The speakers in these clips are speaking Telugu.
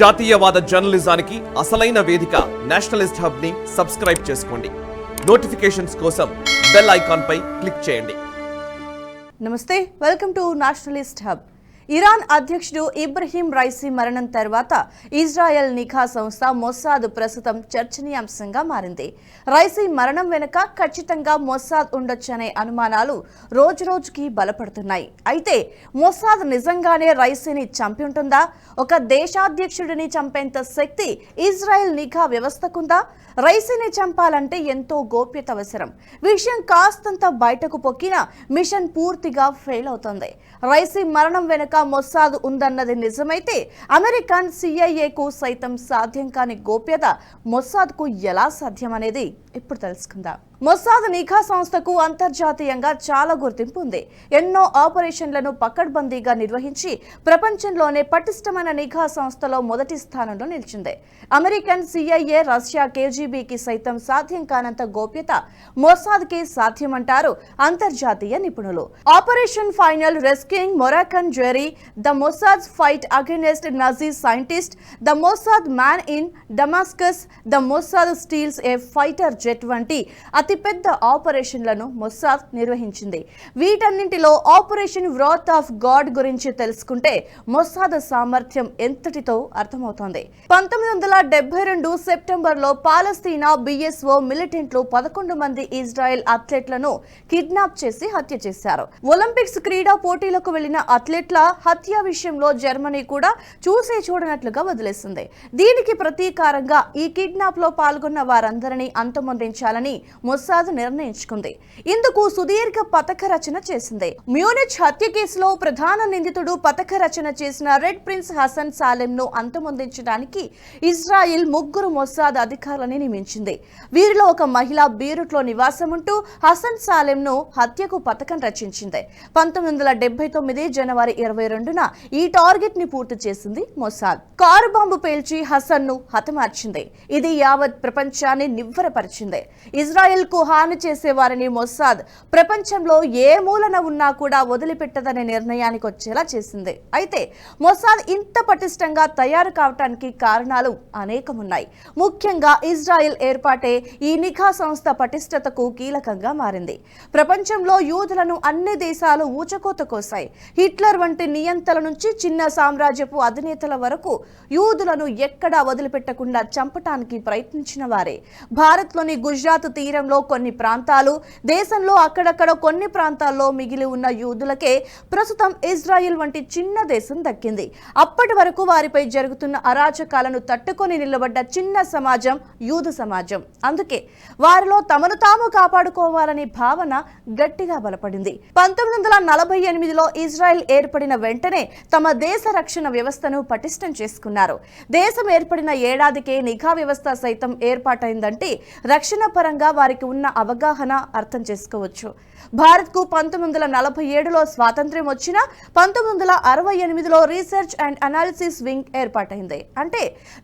జాతీయవాద జర్నలిజానికి అసలైన వేదిక నేషనలిస్ట్ హబ్ ని సబ్స్క్రైబ్ చేసుకోండి. నోటిఫికేషన్స్ కోసం బెల్ ఐకాన్ పై క్లిక్ చేయండి. నమస్తే, welcome to Nationalist hub. Iran అధ్యక్షుడు ఇబ్రహీం రైసీ మరణం తర్వాత ఇజ్రాయెల్ నిఘా సంస్థ మొస్సాద్ ప్రస్తుతం చర్చనీయాంశంగా మారింది. రైసీ మరణం వెనుక ఖచ్చితంగా మొస్సాద్ ఉండొచ్చనే అనుమానాలు రోజురోజుకి బలపడుతున్నాయి. అయితే మొస్సాద్ నిజంగానే రైసీని చంపి ఉంటుందా? ఒక దేశాధ్యక్షుడిని చంపేంత శక్తి ఇజ్రాయెల్ నిఘా వ్యవస్థకుందా? రైసీని చంపాలంటే ఎంతో గోప్యత అవసరం. విషయం కాస్తంత బయటకు పొక్కిన మిషన్ పూర్తిగా ఫెయిల్ అవుతుంది. రైసీ మరణం వెనుక మొస్సాద్ ఉందన్నది నిజమైతే అమెరికన్ సిఐఏకు సైతం సాధ్యం కాని గోప్యత మొస్సాద్కు ఎలా సాధ్యం అనేది ఇప్పుడు తెలుసుకుందాం. మొస్సాద్ నిఘా సంస్థకు అంతర్జాతీయంగా చాలా గుర్తింపు ఉంది. ఎన్నో ఆపరేషన్లను పకడ్బందీగా నిర్వహించి ప్రపంచంలోనే పటిష్టమైన నిఘా సంస్థలో మొదటి స్థానంలో నిలిచింది. అమెరికన్ సిఐఏ, రష్యా కేజీబీకి సైతం సాధ్యం కానంత గోప్యత మొస్సాద్కి సాధ్యమంటారు అంతర్జాతీయ నిపుణులు. Operation finale, rescuing Moroccan Jewry, the Mossad fight against Nazi scientist, the Mossad man in Damascus, the Mossad steals a fighter jet వంటి అతిపెద్ద ఆపరేషన్లను మొస్సాద్ నిర్వహించింది. వీటన్నింటిలో ఆపరేషన్ వ్రాత్ ఆఫ్ గాడ్ గురించి తెలుసుకుంటే మొస్సాద్ సామర్థ్యం ఎంతటితో అర్థమవుతోంది. 1972 సెప్టెంబర్లో పాలస్తీనా బిఎస్ఓ మిలిటెంట్లు 11 మంది ఇజ్రాయెల్ అథ్లెట్లను కిడ్నాప్ చేసి హత్య చేశారు. ఒలింపిక్స్ క్రీడా పోటీలకు వెళ్లిన అథ్లెట్ల హత్య విషయంలో జర్మనీ కూడా చూసే చూడనట్లుగా వదిలేసింది. దీనికి ప్రతీకారంగా ఈ కిడ్నాప్ లో పాల్గొన్న వారందరినీ అంతమొందించాలని మొస్సాద్ నిర్ణయించుకుంది. ఇందుకు సుదీర్ఘ పథక రచన చేసింది. మ్యూనిచ్ హత్య కేసులో ప్రధాన నిందితుడు పథక రచన చేసిన రెడ్ ప్రిన్స్ హసన్ సాలెం ను అంతమొందించడానికి ఇజ్రాయిల్ 3 మొస్సాద్ అధికారులని నియమించింది. వీరిలో ఒక మహిళ బీరుట్లో నివాసముంటూ హసన్ సాలెం ను హత్యకు పథకం రచించింది. 1979 జనవరి 22న ఈ టార్గెట్ ని పూర్తి చేసింది మొస్సాద్. కారు బాంబు పేల్చి హసన్ ను హతమార్చింది. ఇది యావత్ ప్రపంచాన్ని నివ్వెరపరిచింది. ఇజ్రాయెల్ కు హాని చేసే వారిని మొస్సాద్ ప్రపంచంలో ఏ మూలన ఉన్నా కూడా వదిలిపెట్టదనే నిర్ణయానికి వచ్చేలా చేసింది. అయితే మొస్సాద్ ఇంత పటిష్టంగా తయారు కావటానికి కారణాలు అనేకమున్నాయి. ముఖ్యంగా ఇజ్రాయెల్ ఏర్పాటే ఈ నిఘా సంస్థ పటిష్టతకు కీలకంగా మారింది. ప్రపంచంలో యూదులను అన్ని దేశాలు ఊచకోత కోసాయి. హిట్లర్ వంటి నియంతల నుంచి చిన్న సామ్రాజ్యపు అధినేతల వరకు యూదులను ఎక్కడా వదిలిపెట్టకుండా చంపటానికి ప్రయత్నించిన వారే. భారత్లోని గుజరాత్ తీరంలో కొన్ని ప్రాంతాలు, దేశంలో అక్కడక్కడ కొన్ని ప్రాంతాల్లో మిగిలి ఉన్న యూదులకే ప్రస్తుతం ఇజ్రాయెల్ వంటి చిన్న దేశం దక్కింది. అప్పటి వరకు వారిపై జరుగుతున్న అరాచకాలను తట్టుకొని నిలబడ్డ చిన్న సమాజం యూదు సమాజం. అందుకే వారిలో తమను తాము కాపాడుకోవాలనే భావన గట్టిగా బలపడింది. 1948లో ఇజ్రాయెల్ ఏర్పడిన వెంటనే తమ దేశ రక్షణ వ్యవస్థను పటిష్టం చేసుకున్నారు. దేశం ఏర్పడిన ఏడాదికే నిఘా వ్యవస్థ సైతం ఏర్పాటైందంటే రక్షణ పరంగా వారికి ఉన్న అవగాహన అర్థం చేసుకోవచ్చు. భారత్కు 1947లో స్వాతంత్ర్యం వచ్చినా 1968లో రీసెర్చ్ అండ్ అనాలిసిస్ వింగ్ ఏర్పాటైంది. అంటే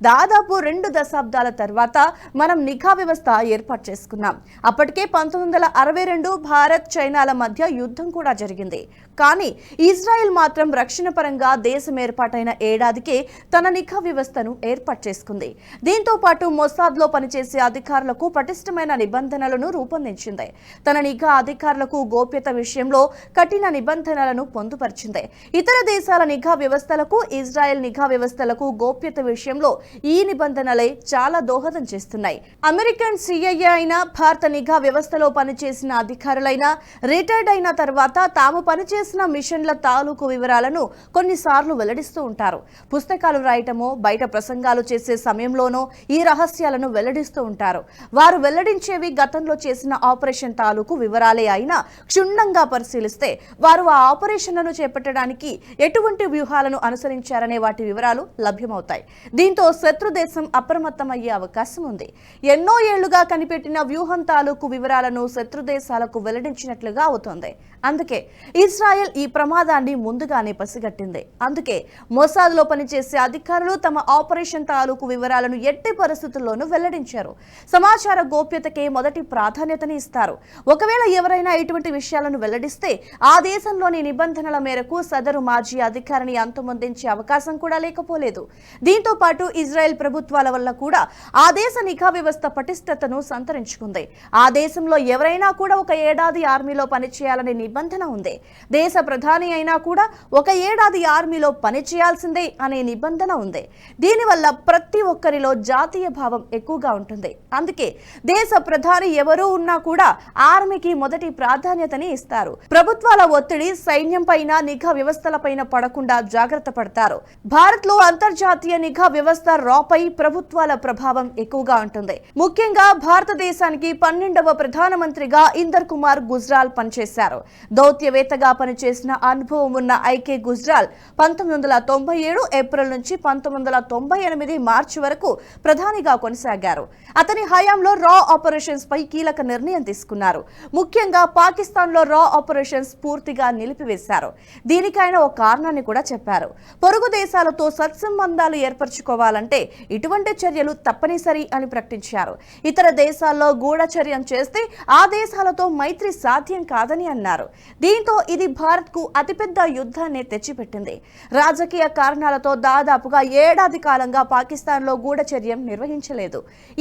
దాదాపు 2 దశాబ్దాల తర్వాత మనం నిఘా వ్యవస్థ ఏర్పాటు చేసుకున్నాం. అప్పటికే 1962 భారత్ చైనాల మధ్య యుద్ధం కూడా జరిగింది. కానీ ఇజ్రాయెల్ మాత్రం రక్షణ పరంగా దేశం ఏర్పాటైన ఏడాదికే తన నిఘా వ్యవస్థను ఏర్పాటు చేసుకుంది. దీంతో పాటు మొస్సాద్లో పనిచేసే అధికారులకు పటిష్టమైన నిబంధనలను రూపొందించింది. తన నిఘా అధికారులకు గోప్యత విషయంలో కఠిన నిబంధనలను పొందుపరిచింది. ఇతర దేశాల నిఘా వ్యవస్థలకు, ఇజ్రాయెల్ నిఘా వ్యవస్థలకు గోప్యత విషయంలో ఈ నిబంధనలే చాలా దోహదం చేస్తున్నాయి. అమెరికన్ సిఐఏ అయినా, భారత నిఘా వ్యవస్థలో పనిచేసిన అధికారులైనా రిటైర్డ్ అయిన తర్వాత తాము పనిచేసిన మిషన్ల తాలూకు వివరాలను కొన్నిసార్లు వెల్లడిస్తూ ఉంటారు. పుస్తకాలు రాయటమో, బయట ప్రసంగాలు చేసే సమయంలోనో ఈ రహస్యాలను వెల్లడిస్తూ ఉంటారు. వారు వెల్లడించేవి గతంలో చేసిన ఆపరేషన్ తాలూకు వివరాలే అయినా క్షుణ్ణంగా పరిశీలిస్తే వారు ఆ ఆపరేషన్లను చేపట్టడానికి ఎటువంటి వ్యూహాలను అనుసరించారనే వాటి వివరాలు లభ్యమవుతాయి. దీంతో శత్రు దేశం అప్రమత్తమయ్యే అవకాశం ఉంది. ఎన్నో ఏళ్లుగా కనిపెట్టిన వ్యూహం తాలూకు వివరాలను శత్రు దేశాలకు వెల్లడించినట్లుగా అవుతోంది. అందుకే ఇజ్రాయెల్ ఈ ప్రమాదాన్ని ముందుగానే పసిగట్టింది. అందుకే మొసాద్లో పనిచేసే అధికారులు తమ ఆపరేషన్ తాలూకు వివరాలను ఎట్టి పరిస్థితుల్లోనూ వెల్లడించారు. సమాచార గోప్యతకే మొదటి ప్రాధాన్యతని ఇస్తారు. ఒకవేళ ఎవరైనా ఇటువంటి విషయాలను వెల్లడిస్తే ఆ దేశంలోని నిబంధనల మేరకు సదరు మాజీ అధికారిని అంతమొందించే అవకాశం కూడా లేకపోలేదు. దీంతో పాటు ఇజ్రాయెల్ ప్రభుత్వాల వల్ల కూడా ఆ దేశ నిఘా వ్యవస్థ పటిష్టతను సంతరించుకుంది. ఆ దేశంలో ఎవరైనా కూడా 1 ఏడాది ఆర్మీలో పనిచేయాలనే నిబంధన ఉంది. దేశ ప్రధాని అయినా కూడా 1 ఏడాది ఆర్మీలో పనిచేయాల్సిందే అనే నిబంధన ఉంది. దీనివల్ల ప్రతి ఒక్కరిలో జాతీయ భావం ఎక్కువగా ఉంటుంది. అందుకే దేశ ప్రధాని ఎవరూ ఉన్నా కూడా ఆర్మీకి మొదటి ప్రాధాన్యతని ఇస్తారు. ప్రభుత్వాల ఒత్తిడి సైన్యం పైన నిఘా వ్యవస్థలపైన పడకుండా జాగ్రత్త పడతారు. భారత్ లో అంతర్జాతీయ నిఘా వ్యవస్థ రాపై ప్రభుత్వాల ప్రభావం ఎక్కువగా ఉంటుంది. ముఖ్యంగా భారతదేశానికి 12వ ప్రధానమంత్రిగా ఇందర్ కుమార్ గుజ్రాల్ పనిచేశారు. దౌత్యవేత్తగా పనిచేసిన అనుభవం ఉన్న ఐకే గుజ్రాల్ 1997 ఏప్రిల్ నుంచి 1998 మార్చి వరకు ప్రధానిగా కొనసాగారు. అతని హయాంలో రా ఆపరేషన్స్ పై కీలక నిర్ణయం తీసుకున్నారు. ముఖ్యంగా పాకిస్తాన్ లో రా ఆపరేషన్స్ పూర్తిగా నిలిపివేశారు. దీనికి ఆయన ఒక కారణాన్ని కూడా చెప్పారు. పొరుగు దేశాలతో సత్సంబంధాలు ఏర్పరచుకోవాలంటే ఇటువంటి చర్యలు తప్పనిసరి అని ప్రకటించారు. ఇతర దేశాల్లో గూఢచర్యం చేస్తే ఆ దేశాలతో మైత్రి సాధ్యం కాదని అన్నారు. దీంతో ఇది భారత్ కు అతిపెద్ద యుద్ధాన్ని తెచ్చిపెట్టింది. రాజకీయ కారణాలతో దాదాపుగా ఏడాది కాలంగా పాకిస్తాన్ లో గూఢచర్యం నిర్వహించలేదు.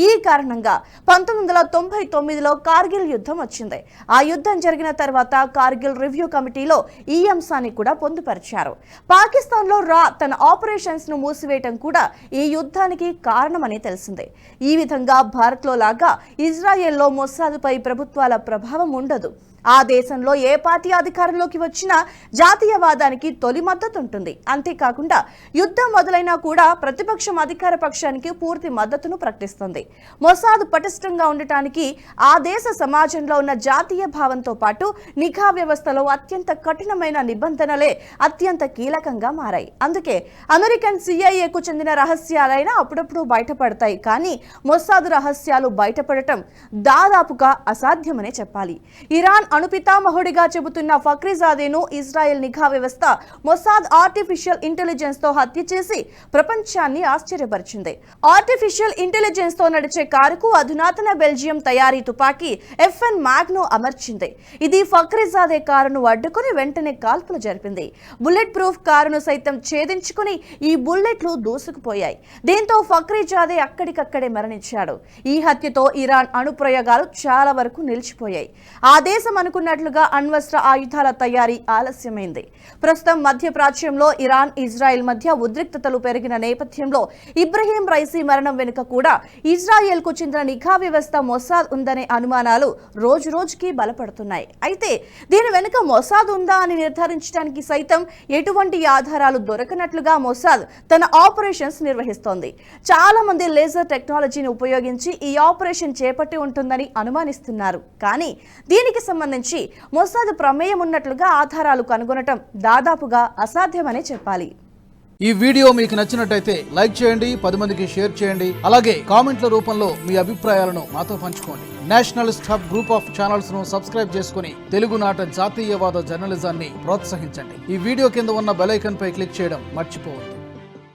ఈ కారణంగా 1999లో కార్గిల్ యుద్ధం వచ్చింది. ఆ యుద్ధం జరిగిన తర్వాత కార్గిల్ రివ్యూ కమిటీలో ఈ అంశాన్ని కూడా పొందుపరిచారు. పాకిస్తాన్ లో రా తన ఆపరేషన్స్ ను మూసివేయటం కూడా ఈ యుద్ధానికి కారణమని తెలిసిందే. ఈ విధంగా భారత్ లో లాగా ఇజ్రాయెల్లో మొస్సాదుపై ప్రభుత్వాల ప్రభావం ఉండదు. ఆ దేశంలో ఏ పార్టీ అధికారంలోకి వచ్చినా జాతీయవాదానికి తొలి మద్దతు ఉంటుంది. అంతేకాకుండా యుద్ధం మొదలైనా కూడా ప్రతిపక్షం అధికార పక్షానికి పూర్తి మద్దతును ప్రకటిస్తుంది. మొసాద్ పటిష్టంగా ఉండటానికి ఆ దేశ సమాజంలో ఉన్న జాతీయ భావంతో పాటు నిఘా వ్యవస్థలో అత్యంత కఠినమైన నిబంధనలే అత్యంత కీలకంగా మారాయి. అందుకే అమెరికన్ సిఐఏకు చెందిన రహస్యాలైనా అప్పుడప్పుడు బయటపడతాయి. కానీ మొసాద్ రహస్యాలు బయటపడటం దాదాపుగా అసాధ్యమనే చెప్పాలి. ఇరాన్ అణుపితామహుడిగా చెబుతున్న ఫక్రీజాదేను ఇజ్రాయెల్ నిఘా వ్యవస్థ మొసాద్ ఆర్టిఫిషియల్ ఇంటెలిజెన్స్ తో హత్య చేసి ప్రపంచాన్ని ఆశ్చర్యపరిచింది. ఆర్టిఫిషియల్ ఇంటెలిజెన్స్ తో నడిచే కారుకు అధునాతన బెల్జియం తయారీ తుపాకీ FN మ్యాగ్ను అమర్చింది. ఇది ఫక్రీజాదే కారును అడ్డుకుని వెంటనే కాల్పులు జరిపింది. బుల్లెట్ ప్రూఫ్ కారును సైతం ఛేదించుకుని ఈ బుల్లెట్లు దూసుకుపోయాయి. దీంతో ఫక్రీజాదే అక్కడికక్కడే మరణించాడు. ఈ హత్యతో ఇరాన్ అణుప్రయోగాలు చాలా వరకు నిలిచిపోయాయి. ఆ దేశం అనుకున్నట్లుగా అణ్వస్త్ర ఆయుధాల తయారీ ఆలస్యమైంది. ప్రస్తుతం మధ్యప్రాచ్యంలో ఇరాన్ ఇజ్రాయెల్ మధ్య ఉద్రిక్తతలు పెరిగిన నేపథ్యంలో ఇబ్రహీం రైసీ మరణం వెనుక కూడా ఇజ్రాయెల్ కు చెందిన నిఘా వ్యవస్థ మొసాద్ ఉందనే అనుమానాలు రోజు రోజుకి బలపడుతున్నాయి. అయితే దీని వెనుక మొసాద్ ఉందా అని నిర్ధారించడానికి సైతం ఎటువంటి ఆధారాలు దొరకనట్లుగా మొసాద్ తన ఆపరేషన్స్ నిర్వహిస్తోంది. చాలా మంది లేజర్ టెక్నాలజీని ఉపయోగించి ఈ ఆపరేషన్ చేపట్టి ఉంటుందని అనుమానిస్తున్నారు. కానీ దీనికి సంబంధించి మొసాద్ ప్రమేయం ఉన్నట్లుగా ఆధారాలు కనుగొనటం దాదాపుగా అసాధ్యమని చెప్పాలి. ఈ వీడియో మీకు నచ్చినట్టయితే లైక్ చేయండి, 10 మందికి షేర్ చేయండి. అలాగే కామెంట్ల రూపంలో మీ అభిప్రాయాలను మాతో పంచుకోండి. Nationalist hub group of channels ను సబ్స్క్రైబ్ చేసుకుని తెలుగునాట జాతీయవాద జర్నలిజాన్ని ప్రోత్సహించండి. ఈ వీడియో కింద ఉన్న బెల్ ఐకాన్ పై క్లిక్ చేయడం మర్చిపోవద్దు.